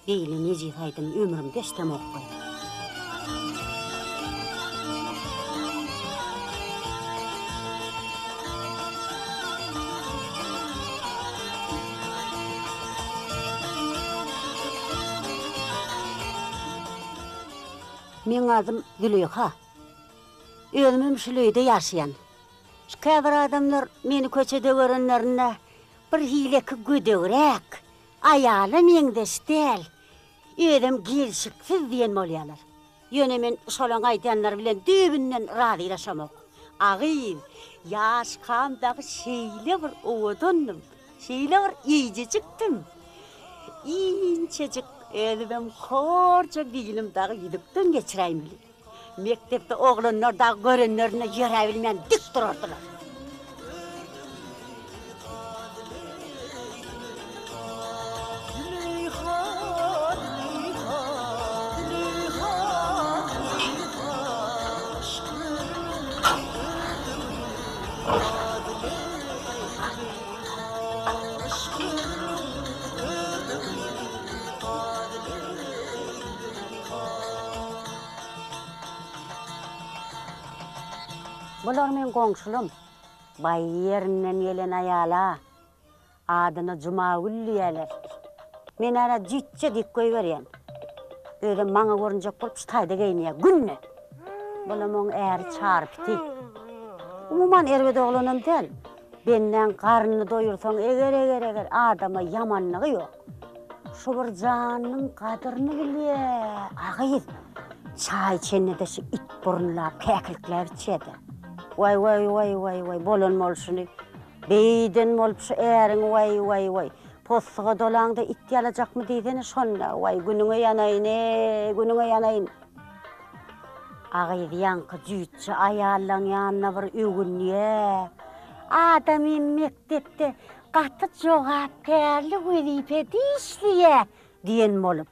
Beyli Necip aydım ömrümde iştem oqqay. Men adım Züleyxa. Özüm şüleyde yaşayan. Şu kadar adamlar meni köçede görenlerine bir hileki güdürek, ayalım yengdeştel. Özüm gelşiksiz diyen bolýarlar. Ýöne men şolaň aýdanlar bilen dübünden razy ýaşamak. Agyl, ýaş kamdagy şeýle bir owudundum. Şeýle bir ýeýjejikdim. İnçejik özüm horja dilimdagy ýüdükden geçiräýin bilen. Mektepde oglanlar da görenlerine ýere bilmän dik durardylar. Bular men goňşulum. Bay ýerinden gelen ayala. Adyny Jumagül diýerler. Men ara jitçe dik goý berýän. Özüm maňa görünjek bolup taýda geýnýär günne. Bulamyň äri çarpdy. Umuman erbede olanam del. Benden karnını doyursaň eger adama yamanlygy ýok. Şu bir janyň kadryny bilýär. Agyz. Çay çennede şu it burunlar, käklikler içedi. Vay, bolan şunu. Beyden bolup şu äriň vay. Postuga dolanda it ýalajakmy diýdeni şonda. Vay, günüňe ýanaýyn. Agyz ýanky jüýtçi aýallaň ýanyna bir ögünýär. Adamy mektepde gaty jogapkärli wezipede işliýär diýen bolup.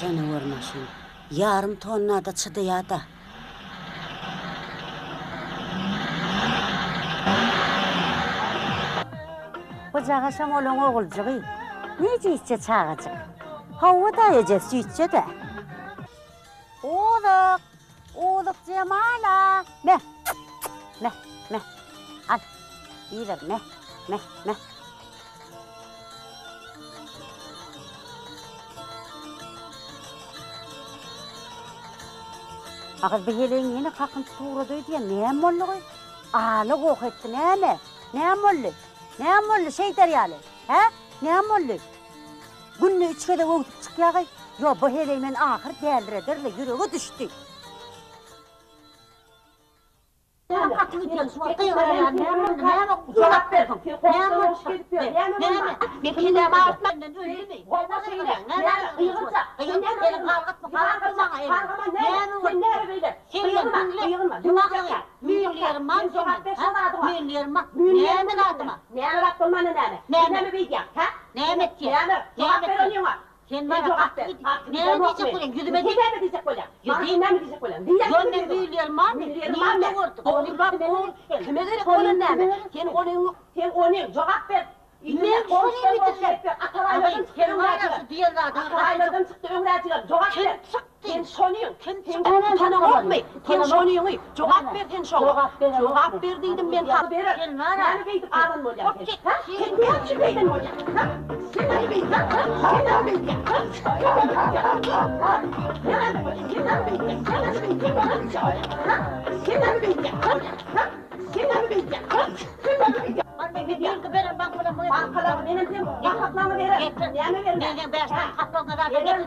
Seni vurmasın. Yarım tonna da çıdıya da. Bucağa şam olan oğulcuğu. Nece içe çağacak? Hava da yiyeceğiz sütçe de. Oğluk Cemala. Me. Al. İyi ver me. Agyz beheleň ýene kakynty tuğra diýen näme boldy? Alyk oketdi näme? Näme boldy şeýtar ýaly? He? Näme boldy? Günne 3'de öwdüp çykýagy. Yo, beheleň men ahyr däldireder ýüregi düşdi. Sen bana ne diyecek bolan? Yüzüme diyecek bolan. Ne diyecek bolan? Yönde büyülerim var mı? Niye vurdu? Onu bak o. Kime gerek olan ne? Sen onu cevap ver. Ne konuşuyor bitirsin? Atalaylardan çıktı öğrenciler. Atalaylardan çıktı öğrenciler. Cevap ver. Sen sonuyorsun. Sen tanımadın mı? Sen sonuyorsun. Cevap ver sen şuna. Cevap ver dedim ben tabi verir. Sen var ya. Sen beydin ağın mı olacak? Sen ne beydin olacak? Sen ne beydin? Sen ne beydin? Bankalar benim diyorum. Bankalarımı verir. Yani verir. Ben baştan kaplan kadar verir.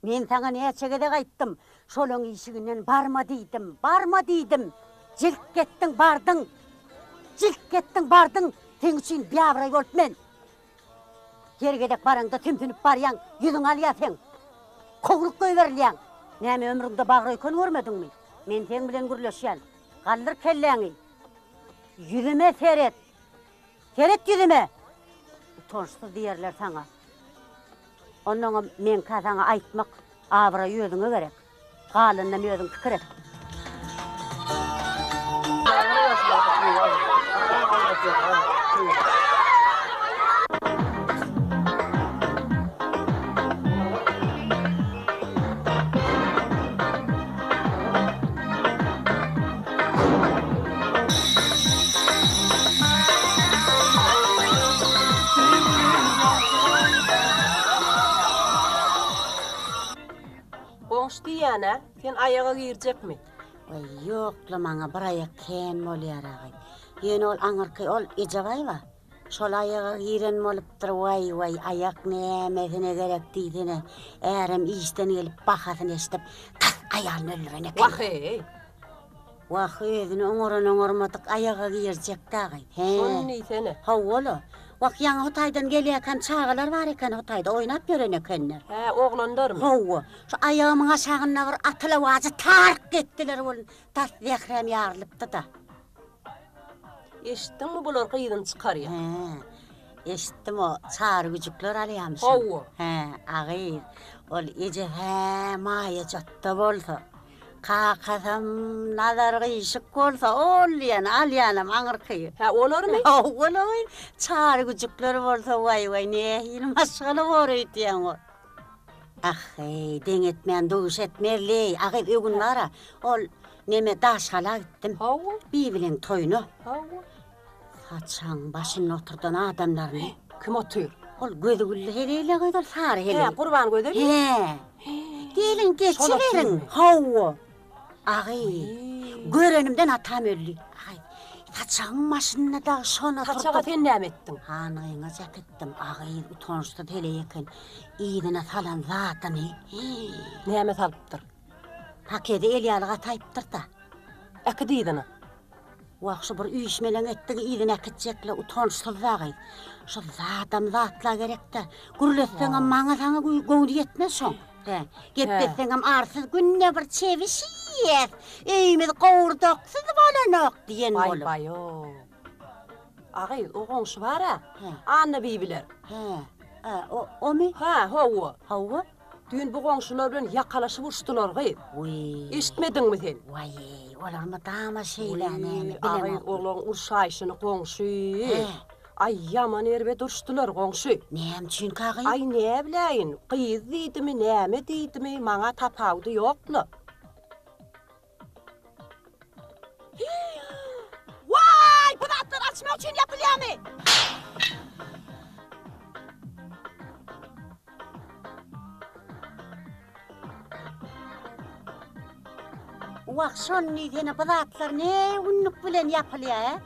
Men sana neçegede qaytdım. Şolun işiginden barma deydim, barma deydim. Jilk kettin, bardın. Jilk kettin, bardın. Sen üçün biyabray bolt men. Gergedek baranda tümtünüp baryan, yüzün alyasen. Koğruk koyverilyan. Näme ömrüňde bagryken görmedingmi? Men sen bilen gürleşýän. Galdyr kelläňi. Yüzüme seret. Seret yüzüme. Utançsız diýerler sana. Ondan men sana aýtmak, abra ýözüňe gerek. Galyndan ýözüň pikir et. Diýene, sen ayağa girjekmi? Ay ýokla maňa bir ayak ken bolýar agay. Ýene ol aňyrky ol Ejabaýba. Şol ayağa giren bolupdyr, vay ayak nämetine gerek diýdine. Ärim işden gelip bahasyny eşdip, tas aýalyny öldüren eken. Wah özüni oňoran-oňormadyk ayağa girjek agay. Şonu niýsene? Hawala. Wak ýa Hotaydan gelýän çağalar bar eken, Hotayda oýnap ýören ekenler. He, oglandarmy? Hawa. Şu ayağımın aşağına bir atyla wajy tark etdiler bol. Tas ýakrem ýarylypdy da. Eşitdiňmi bular gyýdyn çykarýar? He. Eşitdim o çağrı güjükler alýamyş. Hawa. He, agyr. Ol eje he maýa jatda bolsa. Kakasam nazar gyşyk bolsa olýan alýanam aňyrky. Ha, olarmy? Olar. Çağrı güjükler bolsa vay ne ýyly maşgala boraýtýan o. Ah, deňetmän duş etmerli. Agyp ögün bara. Ol neme daşgala gittim. Hawa. Bibilen toyunu. Hawa. Saçaň başyna oturdan adamlaryny. Kim otur? Ol gözü gülle heleyle goýdar sary hele. He, Qurban göder. He. Gelin geçiverin. Hawa. Agy. Görenimden atam öldü. Ay. Saçaň başyna da şona Saçaga sen näme etdiň? Hanyňa jaketdim. Agy utançda tele eken. Ýygyna salan zatyny. Näme salypdyr? Pakede elýalyga taýypdyr da. Äki diýdini? Wagşy bir üýşmeleň etdigi ýygyna aketjekle utançsız agy. Şol zatam zatla gerekde. Gürletseňem maňa sana göwdi yetmez şoň. Gepleseňem arsız günne bir çevişiýet. Eýmez gowurdaksyz bolanok diýen bolup. Bay o. Agy, o goňşy bara. Anna bibiler. He. O mi? Ha, hawa. Hawa? Dün bu goňşular bilen ýakalaşyp urşdylar gyý. Eşitmediňmi sen? Vay, olarmy dama şeýlärni Agy, bilemem. oğlan urşaýşyny goňşy. Ay, yaman erbet urşdylar goňşy. Näme üçin kagy? Ay, ne bileýin? Gyýyz diýdimi, näme diýdimi? Maňa tapawdy ýoklu. Vay, bu zatlar açmak üçin ýapylýarmy? Wak şonni dene bazatlar ne unnuk bilen yapılýar?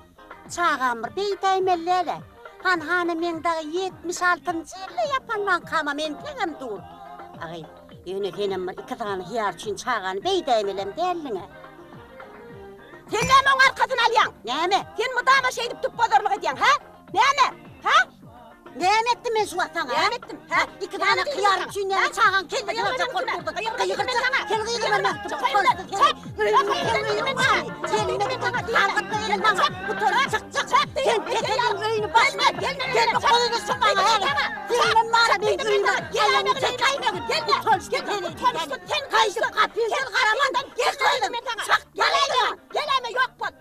Çağamır beýtäýmelleri. Hany men dagy 76-njy ýylda yapanman kama men teňem dur. Agy, ýöne tenem bir iki tane hiyar üçin çağany beýtäýmelem derliňe. Sen näme oň arkasyna alýan? Näme? Sen mudama şeýdip tupbazarlyk edýän, ha? Näme? Ha? Näme etdim men şu sana? Näme etdim? Ha? İki tane hiyar üçin näme çağan keldi ýa korkurduk. Kel gyýrman mektup. Sen tekelin öýüni başma. Gelme kolyny sıkmaňa hele. Gelme mara ben öýüne. Gelme tekayma. Gelme. Sen kaýsyp kapysyň garamandan gel koydum. Çak gelme. Geleme yok bak.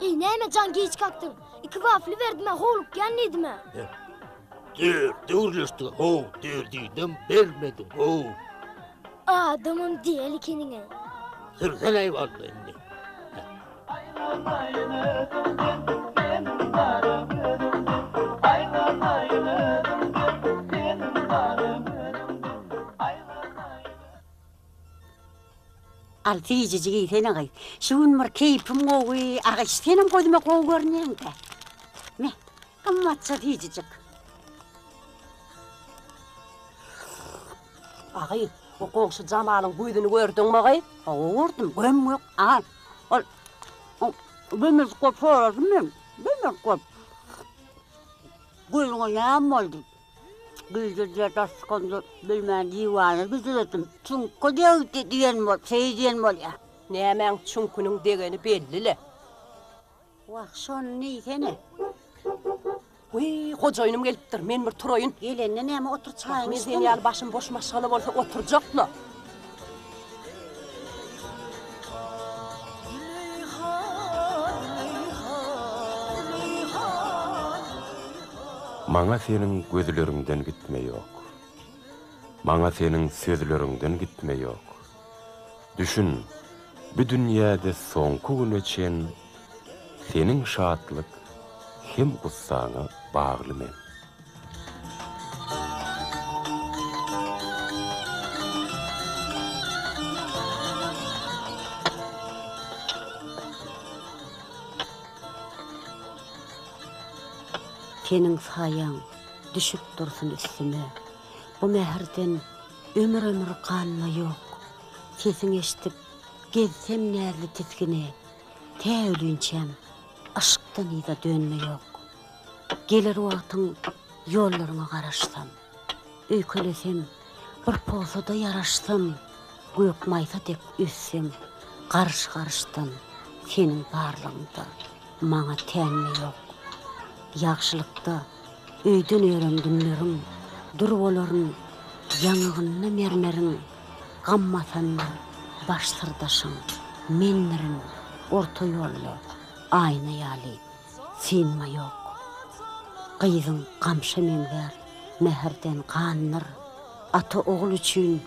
Neyme can geç kalktın? 2 wafli verdim ben hoğlup gelmedi mi? Dürlüstü ho derdiydem vermedim ho. Adamım değil kendine. Sırsan eyvallah inni. Altıyıcı giytene gay. Şun mar keyfim oğuy. Ağaç senin koyduma koğu görünüyen de. Me, kımmatsa diyecek. Ağay, o qoňşy Jamalın güýdüni gördüň mi ağay? Gördüm, göm yok. Aa, bilmez kop soradım ben. Bilmez kop. Gülüne yağım oldu. Güldüler taskandı, bilmem divanı güldürdüm. Çünkü devdi diyen bol, şey diyen bol ya. Nämen çünkünün degeni bellile. Vah, son neysene? Uy, hocaýynım gelipdir, men bir turaýyn. Gelenne näme otur çayın Men üstüne. seni ýaly başym boş maşgaly bolsa oturjakla. Maňa senin gözlerinden gitme yok. Maňa senin sözlerinden gitme yok. Düşün, bu dünýäde soňky gün öçen senin şatlyk hem gussaňa bagly men. Senin sayan düşüp dursun üstüme. Bu meherden ömür kanma yok. Sesin eşitip gezsem närli tizgine. Täwlünçem aşktan ýa dönme yok. Gelir wagtyň ýollaryňa garaşsam. Öýkelesem bir posada yaraşsam. Gök maýsa dep üssem. Garş-garşdan senin barlygynda maňa tänme yok. Yaxşılykda öýden öýrendimlerim, durwalaryň ýanygyny mermerin, gammasanda baş sırdaşyň, menlerin orta ýolly, aýna ýaly, sinma ýok. Gyzyň gamşa memler, meherden kanlar, ata oğul üçin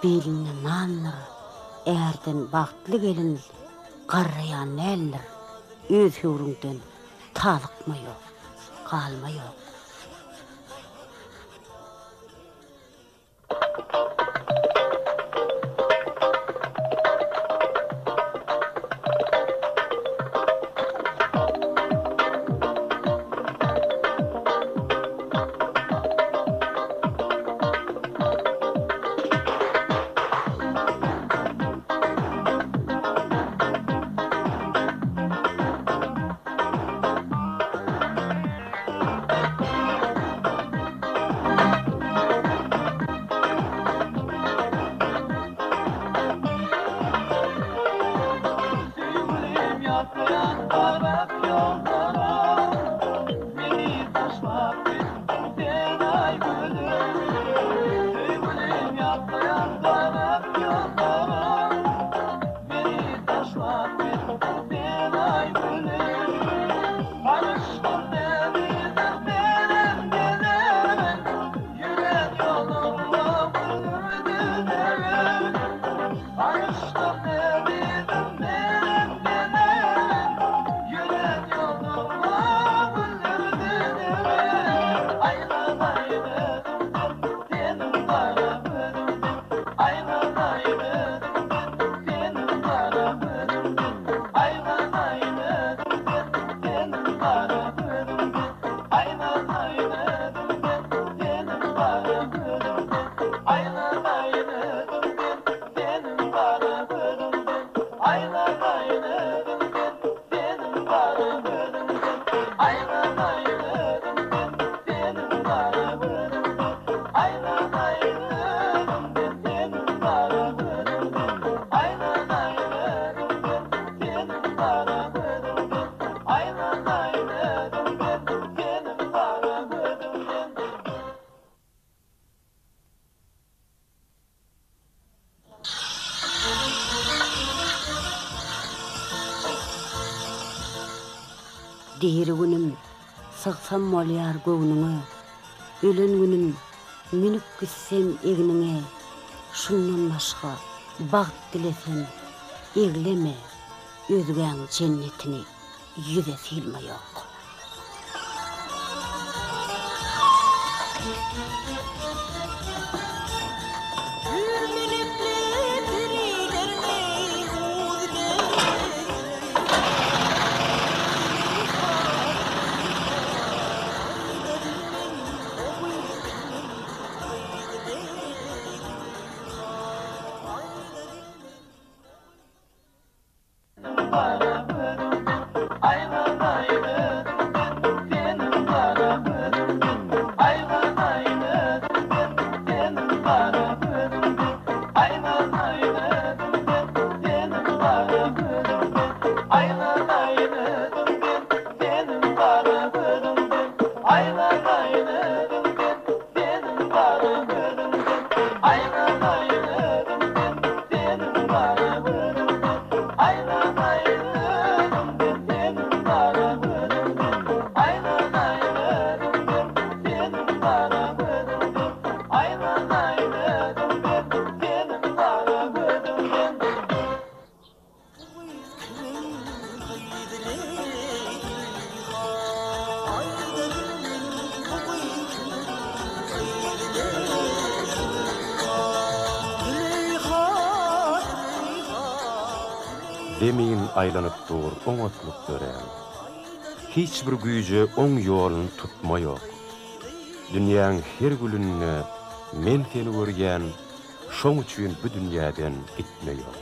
beline nanlar, erden bagtly gelin, garrayan eller, öz hürüňden talykma ýok. Kalma yok. Diri günüm sıksam molyar göwnüňe, ölen günüm minip gitsem egniňe, şundan başga baht dilesen egleme, özgäň jennetini yüze silme ýok. Demin aylanyp dur oňatluk dören. Hiç bir güýje oň ýoluny tutmaýok. Dünýäň her gülünne men seni görgen, şoň üçin bu dünýäden gitmeýok.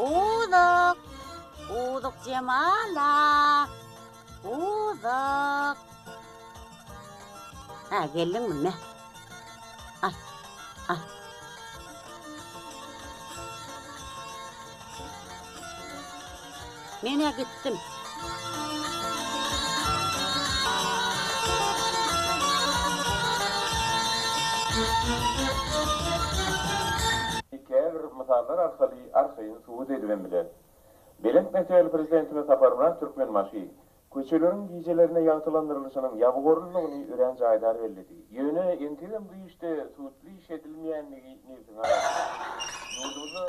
Uduk, uduk Cemala, uduk. Ha, geldin mi ne? Al, al. Mene gittim. Misallar arkalı arsayın suud edilen bilen. Belent mesele prezidentine saparmran Türkmenmaşy. Köçelerin giycelerine yankılandırılışının yabıgorluğunu üren jaydar belledi. Yöne entilen bu işte suudlu iş edilmeyenliği nirtin arasında. Yurdumuza...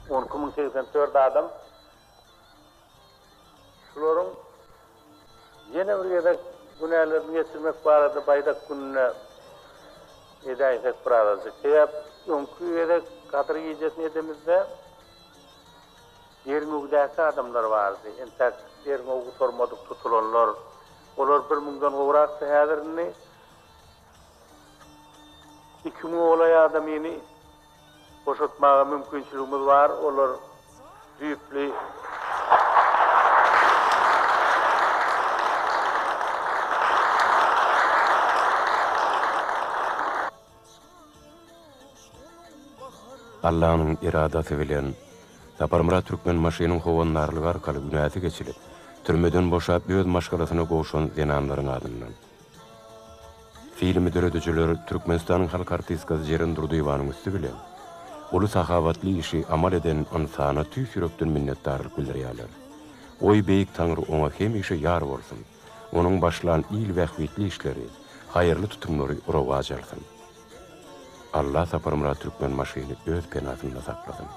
On 1984 adam şuların yine bir yere günahlarını getirmek barada baydak gününe edaysak barada. Sebep önkü yere kadar yiyeceğiz nedimizde yerin uğdaki adamlar vardı. Entek yerin uğu sormadık tutulanlar. Olar 1000'den uğrak sehadirini 2000 olay adam yeni boşaltmağa mümkünçülüğümüz var. Olar büyüklü Allah'ın iradesi bilen Saparmıra Türkmenmaşynyň howanlarlygy arkaly günäsi geçilip, türmeden boşap öz maşgalasyna goşan zenanlaryň adyndan. Filmi döredüjiler Türkmenistanyň halk artistkasy Jeren Durduýwanyň üstü bilen uly sahawatly işi amal eden insana tüýs ýürekden minnetdarlyk bildirýärler. Oý beýik Taňry oňa hemişe ýar bolsun. Onuň başlan ýyl wähwetli işleri, haýyrly tutumlary urawa jalsyn. Allah Saparmıra Türkmenmaşyny öz penasynda saklasyn.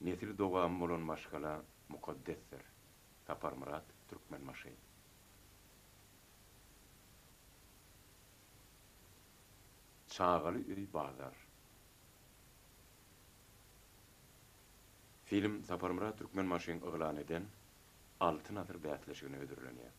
Nesil dogam bolan maşgala mukaddesdir. Saparmıra Türkmenmaşy. Çağaly öý bazar. Film Saparmurat Türkmen maşyn ıglan eden Altın Adyr bätleşigine ödürlenýär.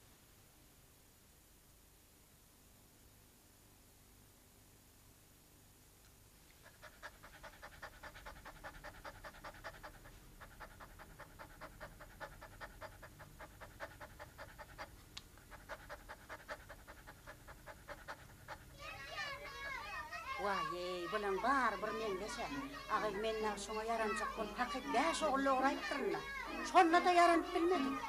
Vay, bulan bar bir mendese. Agay menden soňa yaranjak bol pakyt 5 oğul oğraytdyrna. Şonda da yaranıp bilmedik.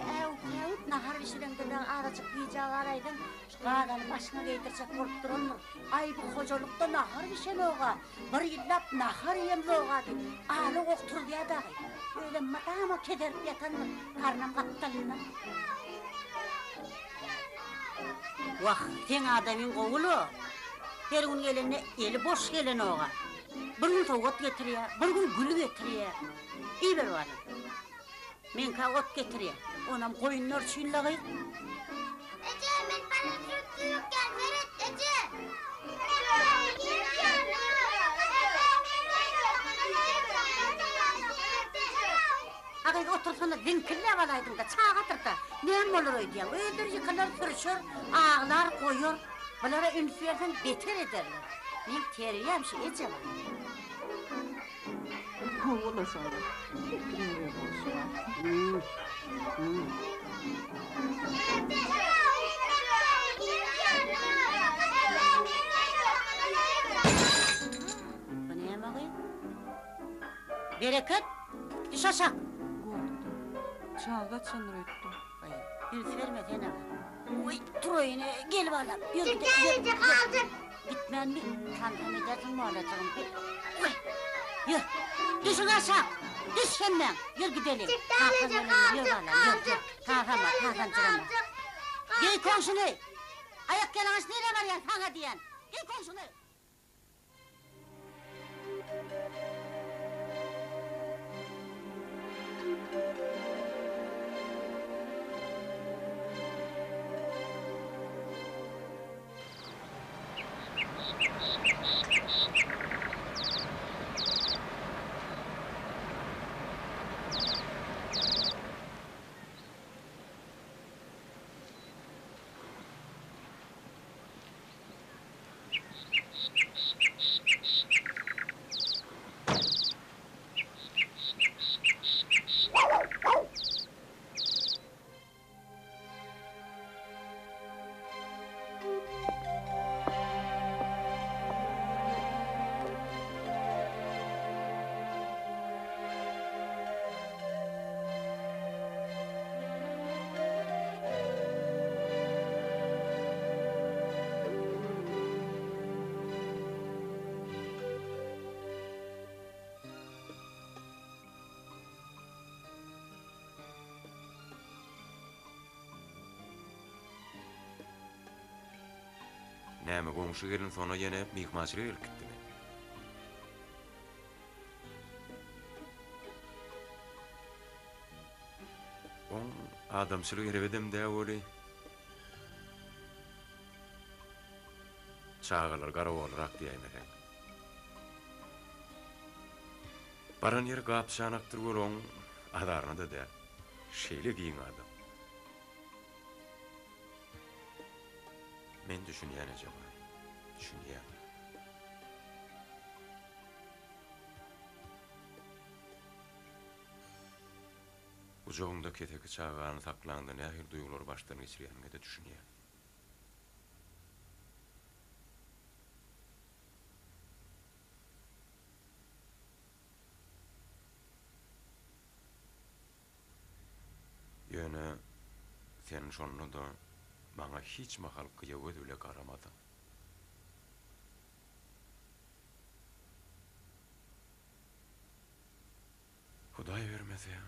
Äwt nahar işlerinde arajyk bijagy araýdym. Gadan başyna geýdirsek bolup duranlar. Ay bu hojalykda nahar işeloga, bir ýyllap nahar ýemloga diýip aly oktur diýdi. Öyle matama kederip ýatanlar. Karnam gatdalyna. Wah, sen adamyň gowulu. Her gün gelene eli boş gelen oğa. Bir gün ot getiriyor, bir gün gül getiriyor. İyi bir var. Men ka ot getiriyor. Onam koyunlar çiğnlağı. Ece, men bana sürüp gel, Ferit, Ece. Ağay otursana dinkirle valaydın da çağa da. Ne olur öyle ya? Öldürücü kadar sürüşür, ağlar koyuyor. Bunlara ünfiyatın beter ederler. Ben teriyem şey Ece var. Ola sonra. Bilmiyorum şu an. Bu ne yemeği? Bereket, düş aşağı. Çağda çanır ettim. Ay, ünferme dene. Oy, dur yine, gel bana. Çıkmayınca kaldık. Gitmen mi? Tantan edersin mi olacağım? Oy, yürü. Düşün aşağı. Düş hemen. Yürü gidelim. Çıkmayınca kaldık. Kalkama, çıkama. Gel komşunu. Ayak gelen nereye var ya sana diyen. Gel komşunu. Näme goňşy gelin sona ýene mihmançylyk gelip gitdimi? On adamçylyk erebedem dä boli. Çağalar garawalrak diýmeler. Baran ýer gapşanakdyr bolan adarna da dä. Şeýle giň adam. Men düşünýän ejaba. Düşünýän. Ujoğunda keteki çağağını saklandı nähir duygular baştan geçirýänine de düşünýän. Ýöne sen şonu da bana hiç mahal kıyavut bile karamadı. Huday vermedi ya.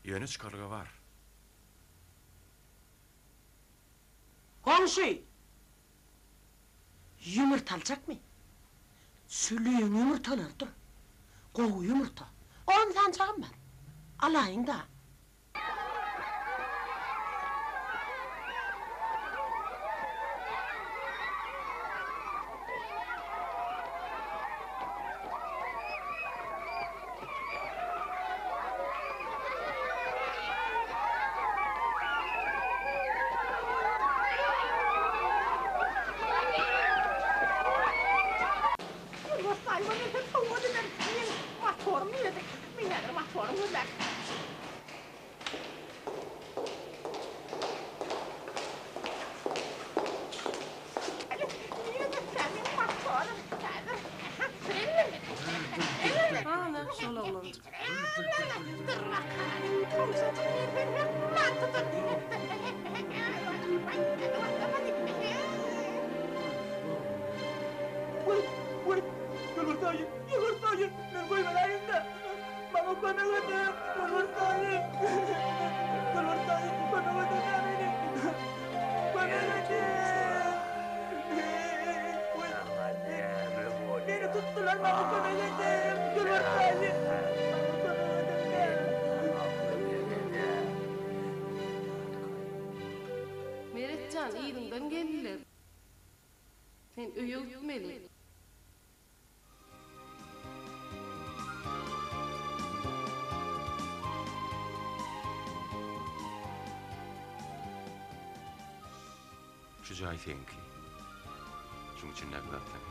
Yönü çıkarga var. Komşu! Yumurta alacak mı? Sülüğün yumurtalardır. Kovu yumurta. Ondan canım ben. Alayın da. Beni tuttular bana gideyim. Gülürtayım. Meretcan iyilinden geldiler. Sen öye gitmeli. Şu cahil senki. Şunun için ne kadar tabii.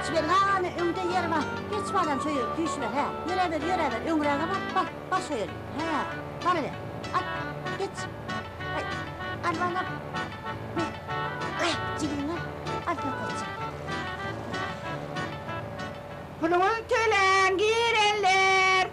Geçver hani önde yer var. Geç falan şöyle düşme he. Yürü ver ömrüne bak şöyle. He. Bana ver. At geç. Ay. Al bana. Cibine. Al kaçın. Pulumun tölen girenler.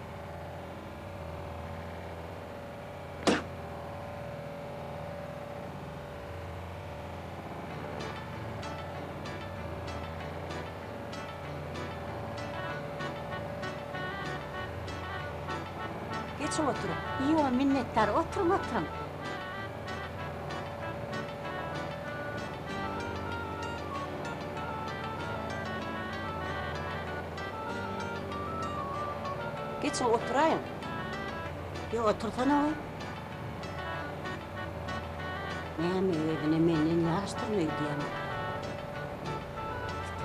Geçin oturun. İyi o minnettar. Oturun. Geçin oturayım. Ya otursana oy. Ne mi öyle menin yaştırmıyor diyemem.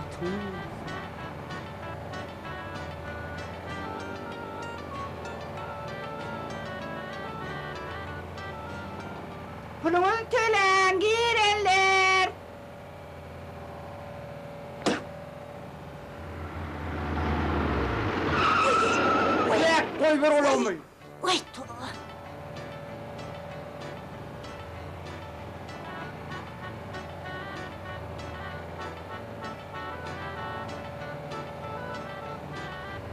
Oturun. Pulumun tölen girenler. Koy ver oğlum. Oy tuğla.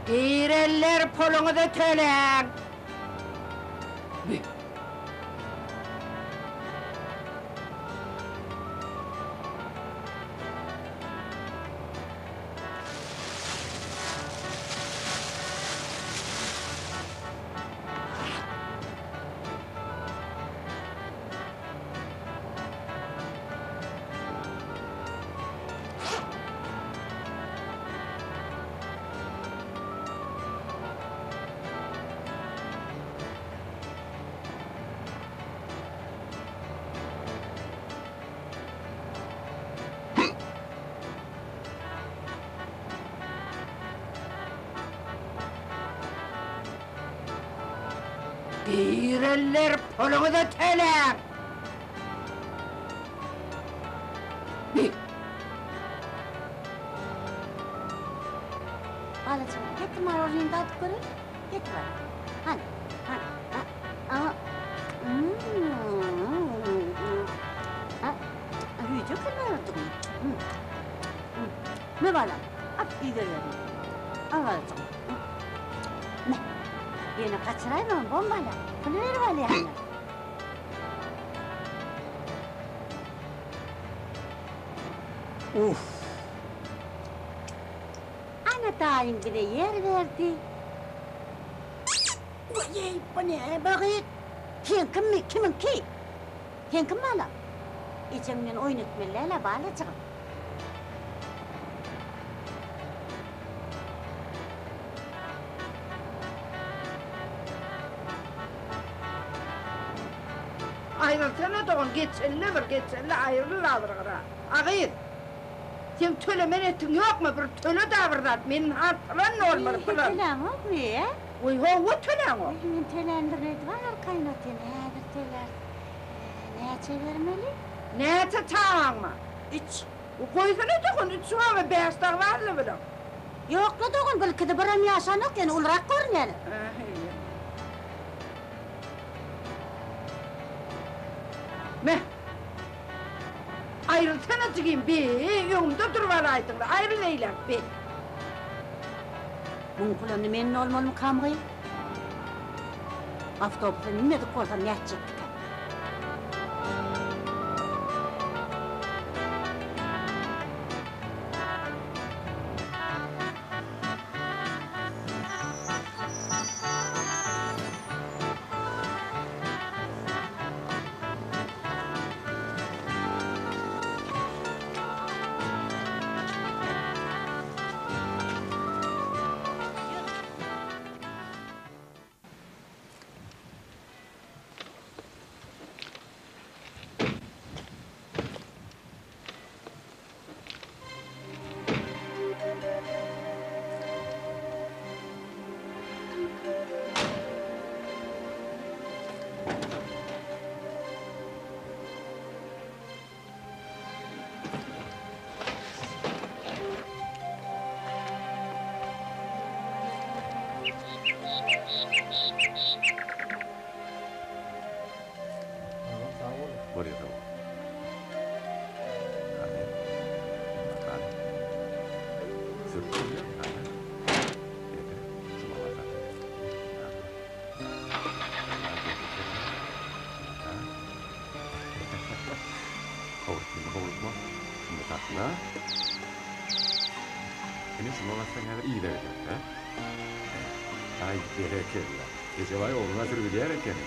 Girenler pulunu da tölen. Girenler pulunu da tölen. Alacağım. Getir var orayı da atıp görün. Getir var. Hani. Ama. Hüyücü kırmıyordum. Ne var lan? At iyi görüyorum. Alacağım. Ne? Yine kaçırayım mı bombayla? Bunu ver var yani. Uf. Ana dayın bile yer verdi. Oy, bu ne bakayım? Kimin ki? Sen kim bala? İçimden oynatmalarla balacığım. Ayrılsana doğun, geçelle ayrılırlar ara. Ağayır, sen tölemen ettin yok mu? Bir töle davırdat, menin hartalan normal falan. Tölen o mu ya? Oy ho, tölen o. Benim tölendirmedi var kaynatı, nedir töler? Ne çevirmeli? Ne ete tağın mı? Üç. Koysana doğun, üç ama beyazlar var mı bilim? Yok la doğun, belki de buram yaşanık yani, ulrak görüneli. Meh! Ayrılsana çıkayım, yolumda durvalaydın, ayrıl eylem, Munkulanı menin olmalım kamgıyı. Avtobüse minmedik olsam ne edecektik? Buraya tamam. Hadi. Hadi. Sürtüyor. Hadi. Yeter. Şuna bak hadi. Kavurtma. Şimdi takla. Yine şuna baksan yani iyi verecek ha? Ay gerekirler. Gece var ya oğluna sürgüleyerek yani.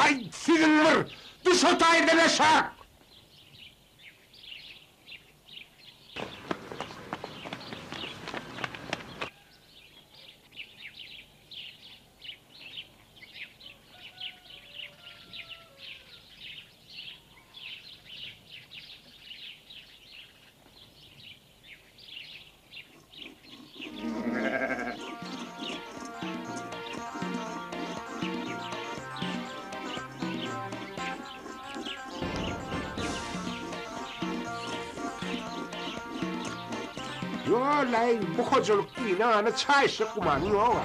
Ay sinirler! Düş o tayirden aşağı! Yo lan bu kocalık yine çay sıkman yok.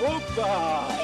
Hoppa!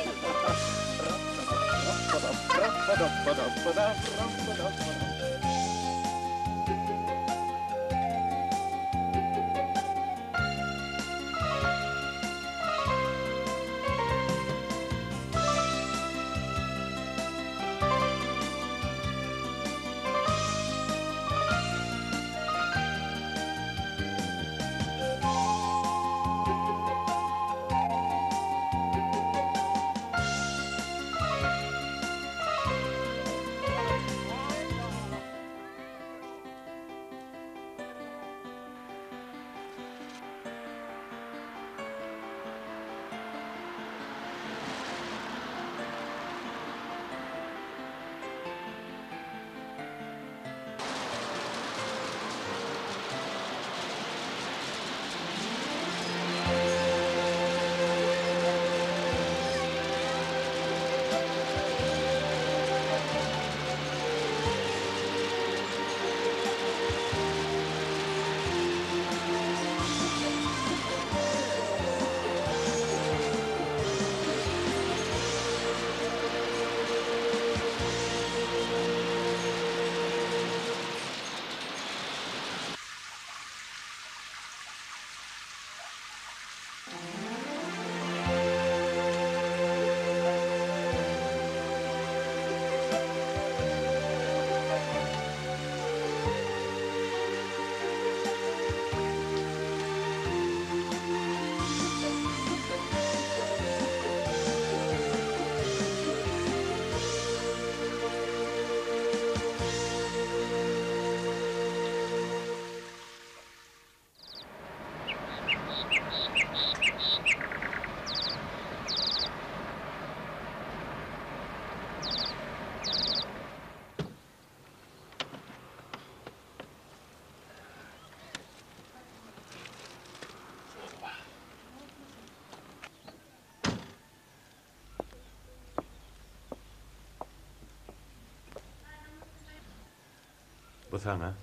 Bu sana.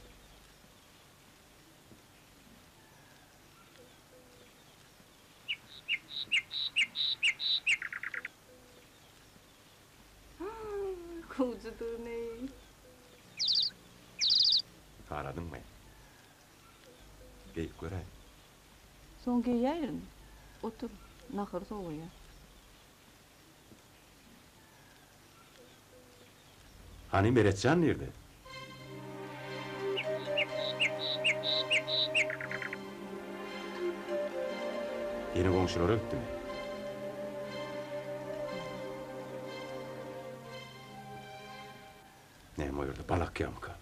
Kuzudur ne? Aradın mı? Geyip göreyim. Son giyerim. Otur. Nakır soğuya. Hani Meretcan nerede? Yeni komşuları öptü mü? Ne buyurdu? Balak yamka.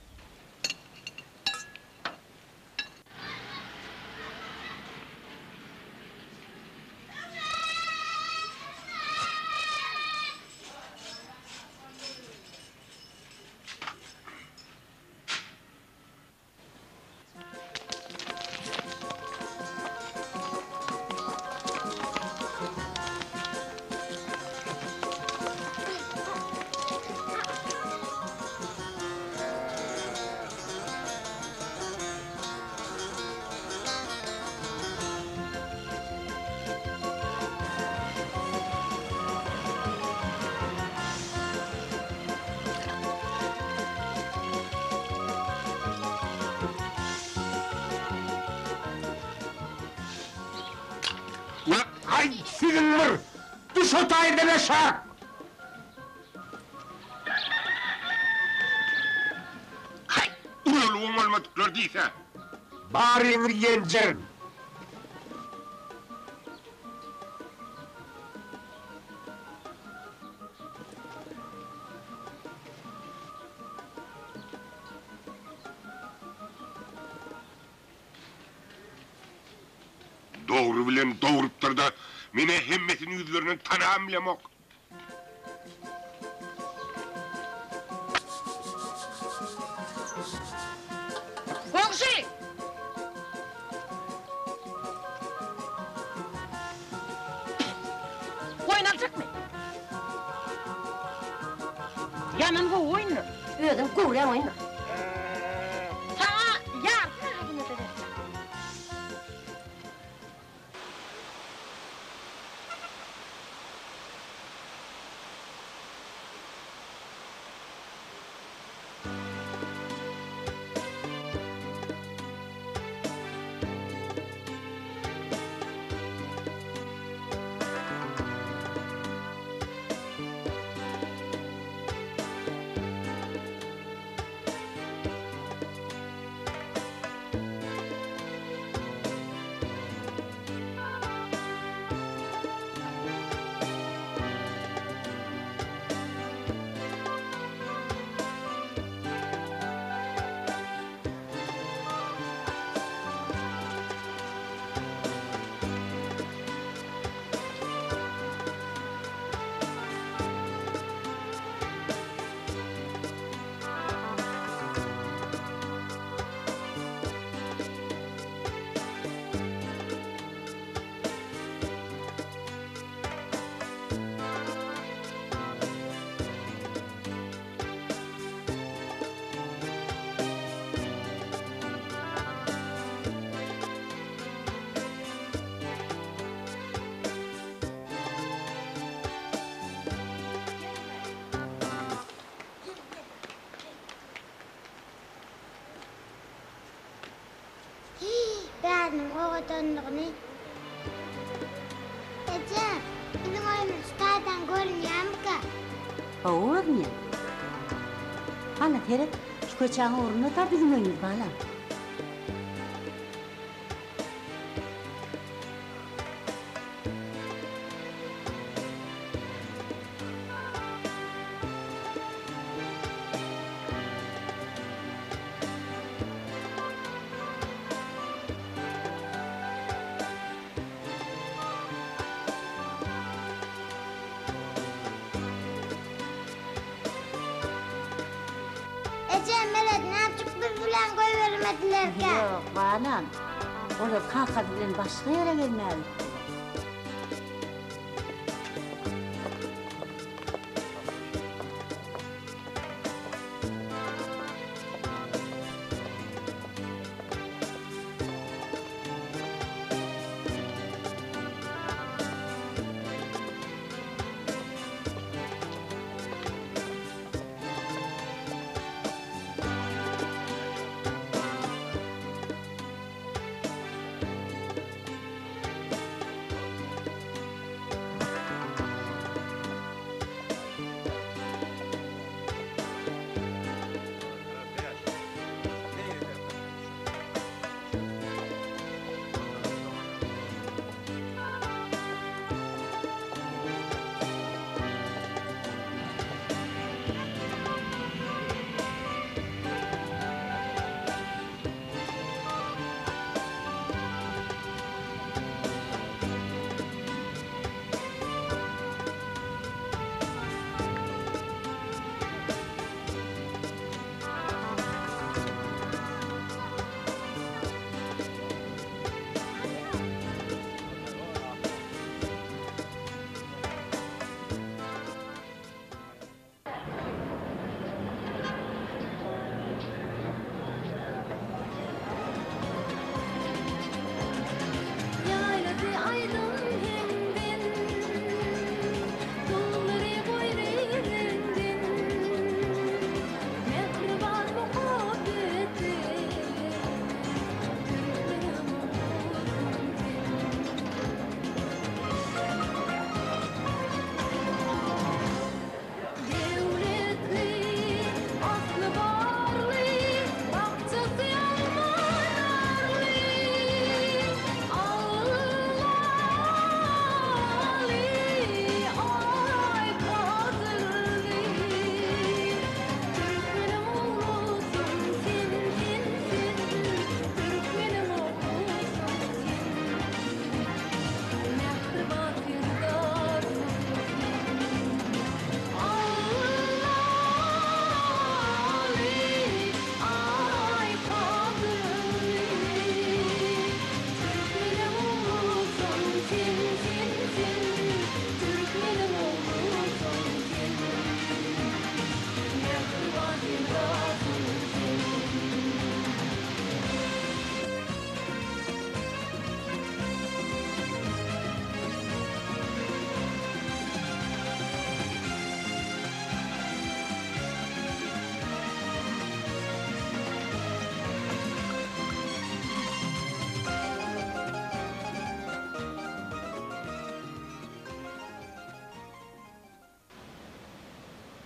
Ya ay sinirler! Düş o tayirden aşağı! Ay! Ulan olmadıklar değilse! Bari yeneceğim! Doğru bilen doğuruptur da mine hemmetin yüzlerinin tanağım bile mok. Komşu! Oynayacak mı? Yaman bu oynar. Ödüm kuğulen oynar. Sana yardım edin. döndüğünü. Ece, bizim oyunumuz zaten görünüyor mu ki? Olur mu ya? Hala Ferhat, şu köçağın uğruna da bizim oyunumuz bağlam. Ece, Melet, ne yaptık bir filan koyuvermediler ki? Yok bağlam. Onlar kalkabilen başka yere gelmeye gitti.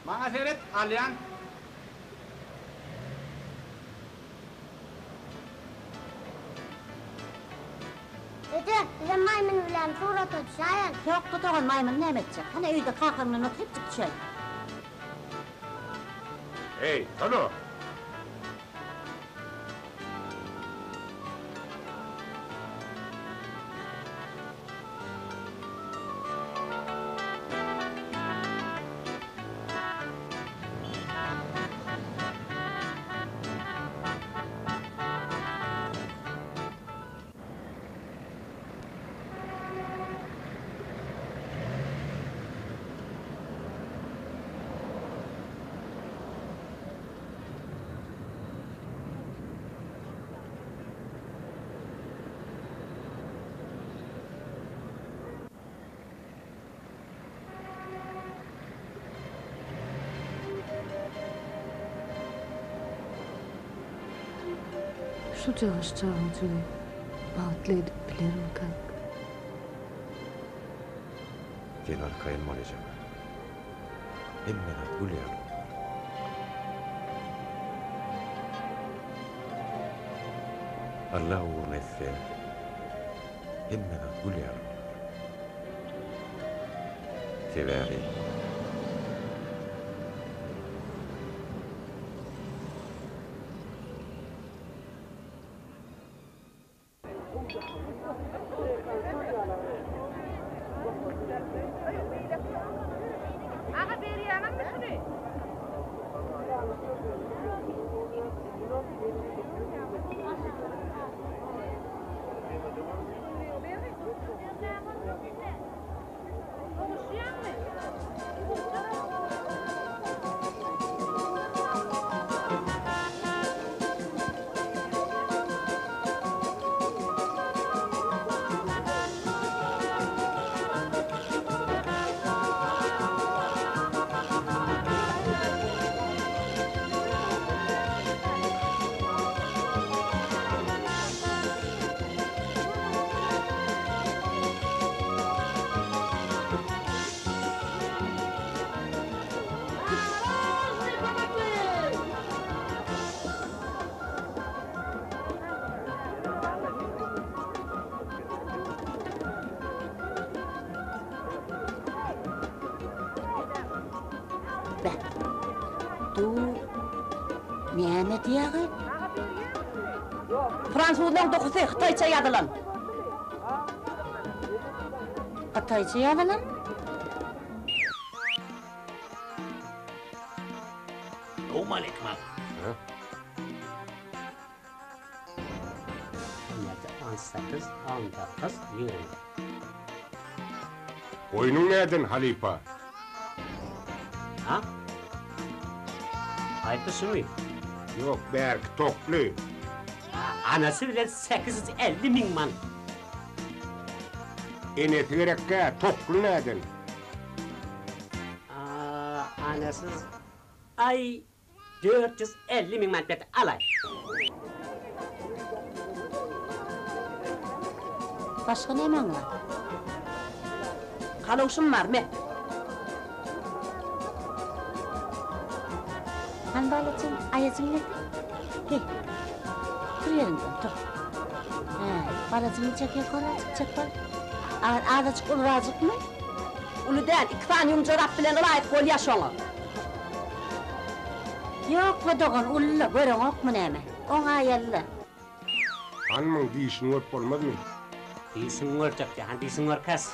Bana Ferhat, Alyan. Ece, bize maymun bilen surat ötüşayan. Yok tutuğun maymun ne edecek? Hani evde kalkanla oturup çıkacak. Hey, Tano. Şu çalışacağımızı bağıtlaydık bile. Gülerim kanka. Sen arkayın olacağım. Emmeden gülüyorum. Allah uğruna etse, emmeden gülüyorum. Severim. Ağa beri yanım mı şunu? Ne diýär? Fransuzlaryň dokuzy Hytaýça ýazylan. Hytaýça ýazylan? O Malik mal. Ha? 18, 19, 20. Oyunun nereden Halipa? Ha? Ayıpısı mı? Yok belki toklu. Anası bile 850 bin man. Eneti gerekke toklu nereden? Anasız ay 450 bin man bet alay. Başka nemen var? Kalawşym bar me. Han balacım, ayacım ne? Hey, dur yerinde, dur. Balacımı çekiyor, çek bak. Ağzıcık ulu razık mı? Ulu den iki tane yumcarap bilen layık gol yaşoňa. Yok mu doğan, ulu, görün ok mu neyme? Ona yerli. Hanımın dişini öp olmaz mı? Diýsin görjek, han diýsin görkäs.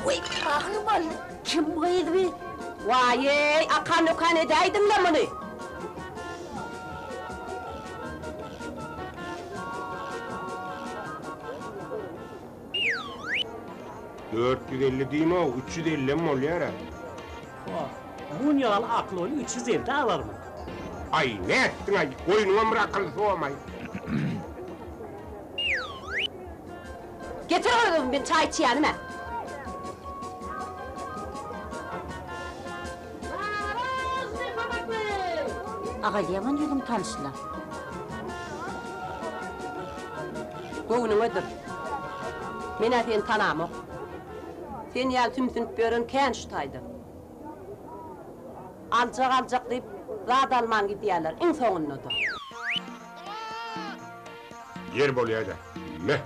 Uy, ahı bal, kim buydu bi? Vay, akan okan edeydin la muny. $450 diýin o, $350 mi ol ýara? Bun ýalan akly ol 350 alarmy? Ay ne ettin ay, oyunuma mı akıl soğamay? Getir oğlum bir çay içýänime. Ağa yaman yüzüm tanıştılar. Goňuny ödür. Mene sen tanamok. Sen ýal tümsünüp bören kän şutaýdy. Aljak diýip zat alman gidýärler, iň soňundadır. Yer bolýarda. Meh.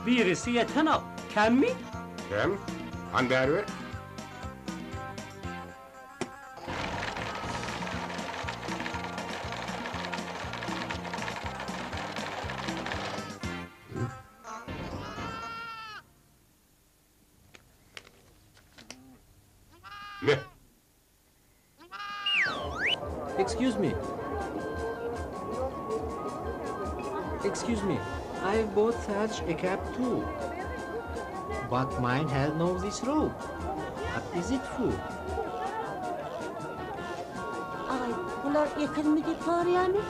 Birisi yeten al. Kem mi? Hem? Han berber? Ne? Excuse me. Excuse me. I bought such a cap too. But mine has no this rope. What is it for? Ay, bunlar ekin mi deyip var yani?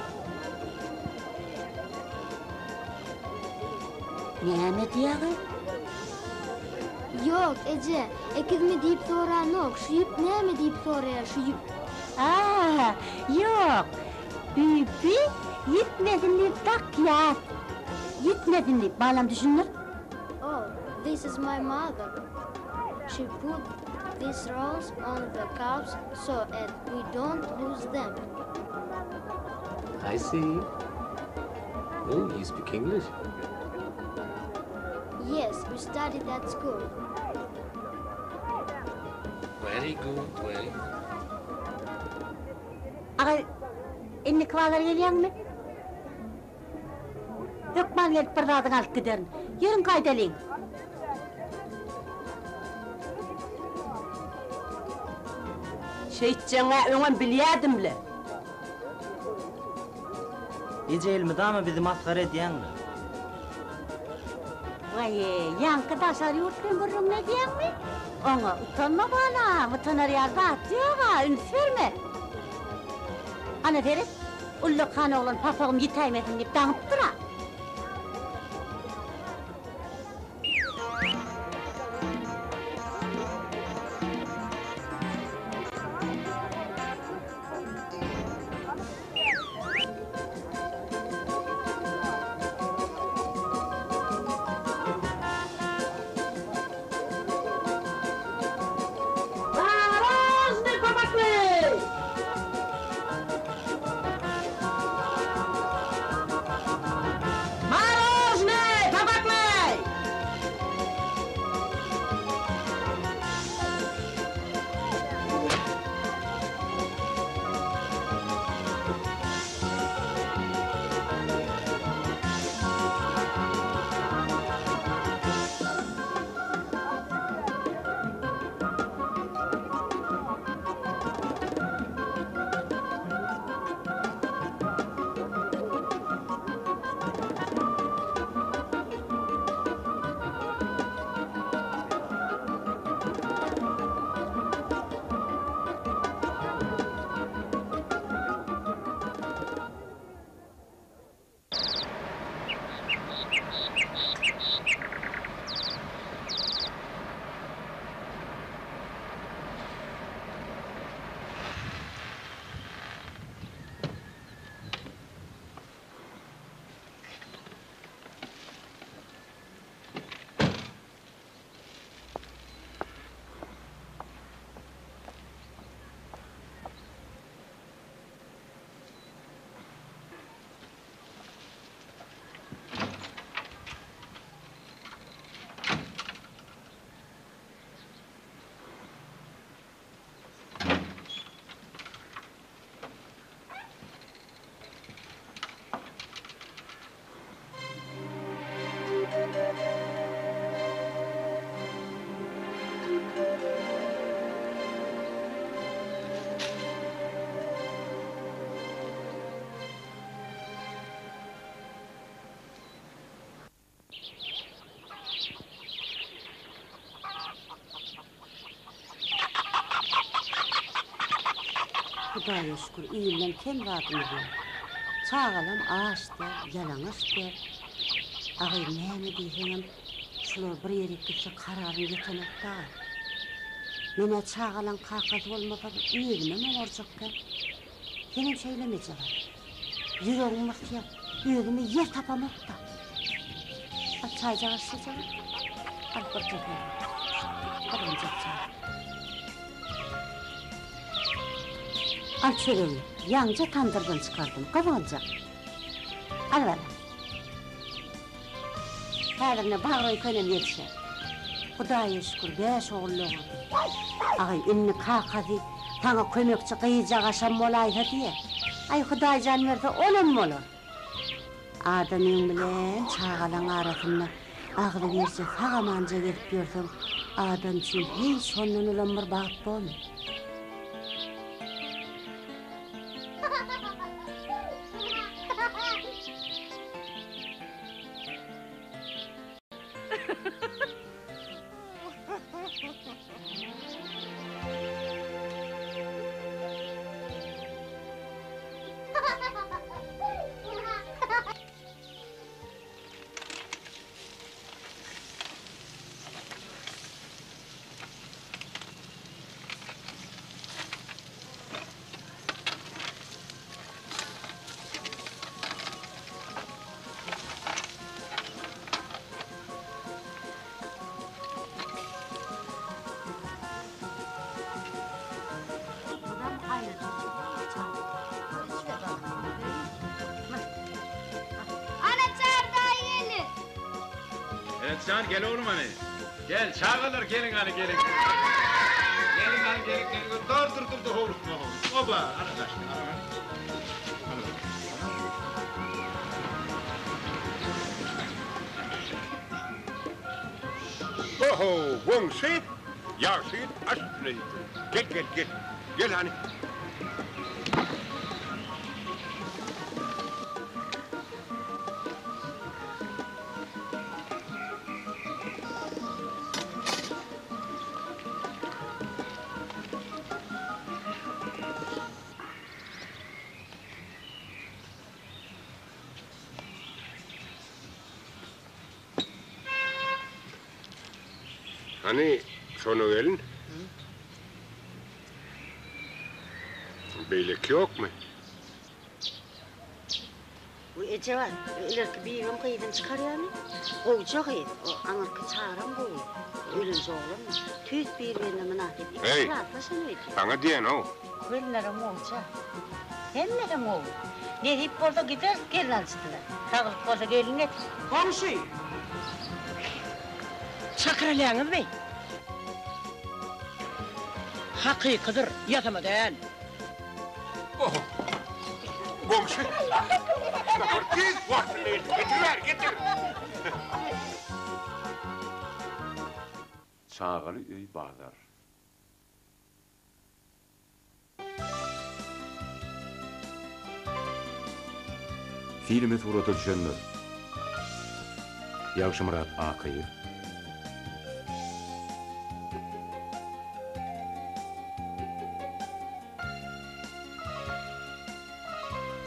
Näme diýägi? Yok Ece, ekizmi deyip soran yok. Şuyup näme deyip soraya şuyup. Aa, yok. Büyüpi yitmedin deyip takyat. Yitmedin deyip bağlam düşünür. Oh, this is my mother. She put these rolls on the cups so that we don't lose them. I see. Oh, you speak English? Yes, we studied at school. Very good, very. Ağay, inni kıvalar gelýän mi? Dökman gelip bir dadyň alyp giderin. Ýerin gaýdalyň. Şeýtçeňe öňem bilýärdim bile. Ece elmidama bizi maskara ediýäňmi? Vay, yankı daşar ýurtdan görürüm ne diýäňmi? Oňa utanma bana, utanar ýerde at ýoga, üns berme. Ana Ferit, ulluk han oğlan papagym ýitäýmedin diýip daňyp durar. Hudaýa şükür, iýinden kem rahatymy ber. Çağalam ağaç der, yalaňaç der. Agay näme diýseňem, şular bir ýere gitse kararyny ýetenek da. Mene çağalan kakaz bolmasa ýerime mi borjakka? Senem şeýlemejek. Ýüregim mıhtyap, ýögüme ýer tapamak da. Çayjağa içsejek, alpırcak ýer. Karıncak çay. Al çöreğini, yanca tandırdan çıkardım, kapanacak. Al bana. Häzirne bagry könem ýetişer. Hudaýa şükür, 5 oğulluğum. Agay, inni kakazy, taňa kömekçi gyýjak aşam bolaýsa diýe. Ay Hudaý jan berse, olam bolar. Adamyň bilen çağalaň arasynda agly berse, sagamanja gelip berseň, adam üçin hiç ondan ulan bir bagyt bolmaýar. Mehmetcan gel oğlum hani. Gel çağırır gelin hani gelin. Gelin hani gelin gelin. Dur oğlum. Oba arkadaşlar. Oho, Wangsit. Yaksit, asli. Gel. Gel hani. Hani sonu gelin? Beylik yok mu? Bu Ece var, ileriki bir yılım kıyıdan çıkar yani. Kovacak et, o anırkı çağıran bu. Ölünce oğlum, tüyt bir yerine münasip. Hey, bana diyen o. Köylerim olacak. Hemlerim oğul. Ne hep orada gider, gelin alıştılar. Tağılıp orada gelin et. Komşu! Çakırlayanız bey. Hakikadır, yatama değil. Oh, Wangsit. Tez vaktinde getir. Çağılı öy bağlar. Filmi surata düşenler. Yavşımrat Akayı.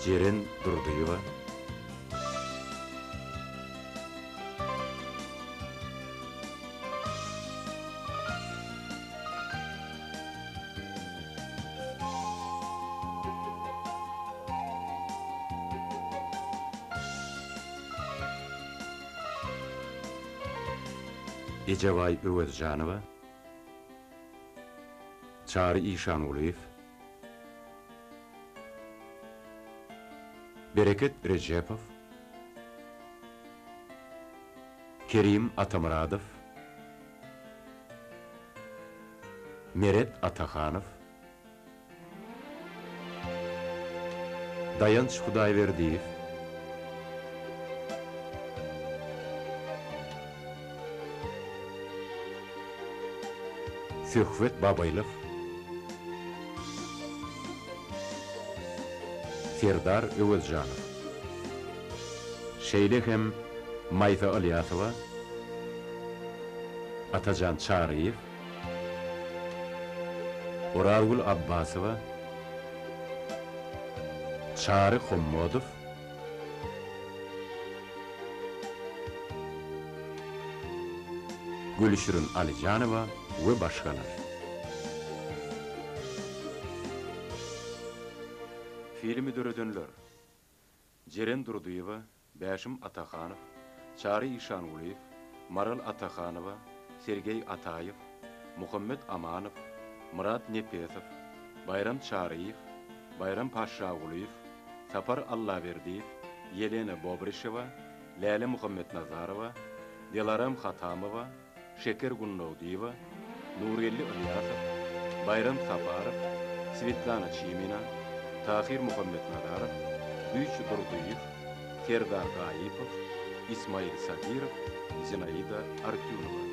Ceren Durduyeva. Ecevay Övezcanova. Çağrı İşanguliyev. Bereket Recepov. Kerim Atamuradov. Meret Atakhanov. Dayanç Hudayverdiyev. Söhvet Babaylov. Serdar Övezcanov. Şeylehem Maysa Alyasova. Atacan Çağrıyev. Oralgul Abbasova. Çağrı Hommodov. Gülşürün Alicanova ve başkalar. Filmi döredönler. Ceren Durduyeva, Bəşim Atakhanov, Çağrı İşanguliyev, Maral Atakhanova, Sergey Atayev, Muhammed Amanov, Murat Nepesov, Bayram Çağrıyev, Bayram Paşaguliyev, Sapar Allaverdiyev, Yelena Bobrisheva, Lale Muhammed Nazarova, Dilaram Khatamova, Şeker Gunnovdiyeva, Nurelli Ilyasov, Bayram Safarov, Svetlana Çimina, Tahir Muhammed Nadarov, Büyük Durduyev, Serdar Gayipov, İsmail Sabirov, Zinaida Artyunova.